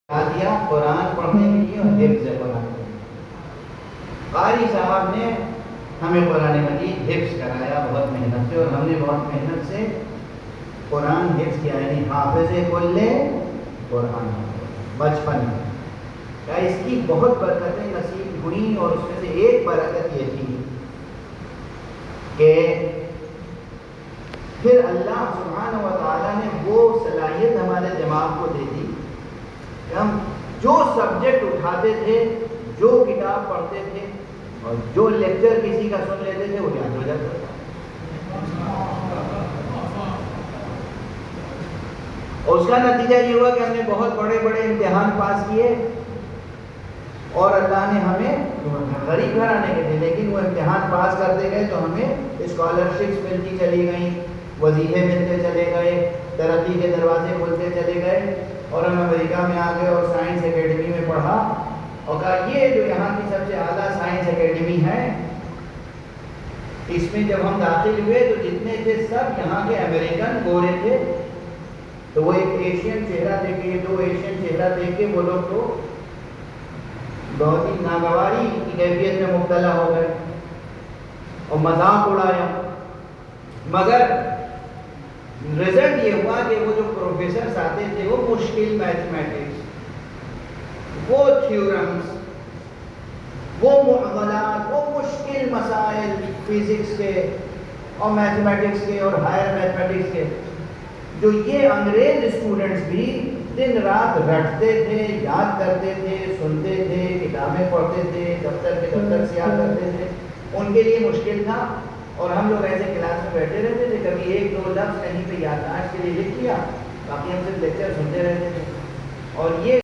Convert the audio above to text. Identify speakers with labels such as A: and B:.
A: دیا قرآن پڑھنے کے لیے اور حفظ قرآن کے لیے۔ قاری صاحب نے ہمیں قرآن مجید حفظ کرایا بہت محنت سے، اور ہم نے بہت محنت سے قرآن حفظ کیا، یعنی حافظ کل قرآن بچپن میں۔ کیا اس کی بہت برکتیں نصیب ہوئی، اور اس میں سے ایک برکت یہ تھی کہ پھر اللہ سبحانہ و تعالیٰ نے وہ صلاحیت ہمارے دماغ کو دے دی کہ ہم جو سبجیکٹ اٹھاتے تھے، جو کتاب پڑھتے تھے، اور جو لیکچر کسی کا سن لیتے تھے، وہ یاد ہو جاتا تھا۔ اور اس کا نتیجہ یہ ہوا کہ ہم نے بہت بڑے بڑے امتحان پاس کیے، اور اللہ نے ہمیں غریب گھرانے کے تھے لیکن وہ امتحان پاس کرتے گئے تو ہمیں اسکالرشپس ملتی چلی گئیں، وظیفے ملتے چلے گئے، ترقی کے دروازے کھلتے چلے گئے، اور ہم امریکہ میں آ گئے اور سائنس اکیڈمی میں پڑھا، اور کہا یہ جو یہاں کی سب سے اعلیٰ سائنس اکیڈمی ہے، اس میں جب ہم داخل ہوئے تو جتنے تھے سب یہاں کے امریکن گورے تھے، تو وہ ایک ایشین چہرہ دیکھ کے، دو ایشین چہرہ دیکھ کے وہ لوگ تو بہت ہی ناگواری کی کیفیت میں مبتلا ہو گئے اور مذاق اڑایا۔ مگر رزلٹ یہ ہوا کہ وہ جو پروفیسرز آتے تھے وہ مشکل میتھمیٹکس، وہ تھیورمز، وہ معادلات، وہ مشکل مسائل فزکس کے اور میتھمیٹکس کے اور ہائر میتھمیٹکس کے، جو یہ انگریز اسٹوڈنٹس بھی دن رات رٹتے تھے، یاد کرتے تھے، سنتے تھے، کتابیں پڑھتے تھے، دفتر کے دفتر سیاہ کرتے تھے، ان کے لیے مشکل تھا۔ اور ہم لوگ ایسے کلاس میں بیٹھے رہتے تھے، کبھی ایک دو لفظ کہیں پہ یادداشت کے لیے لکھ لیا، باقی ہم صرف لیکچر سنتے رہتے تھے۔ اور یہ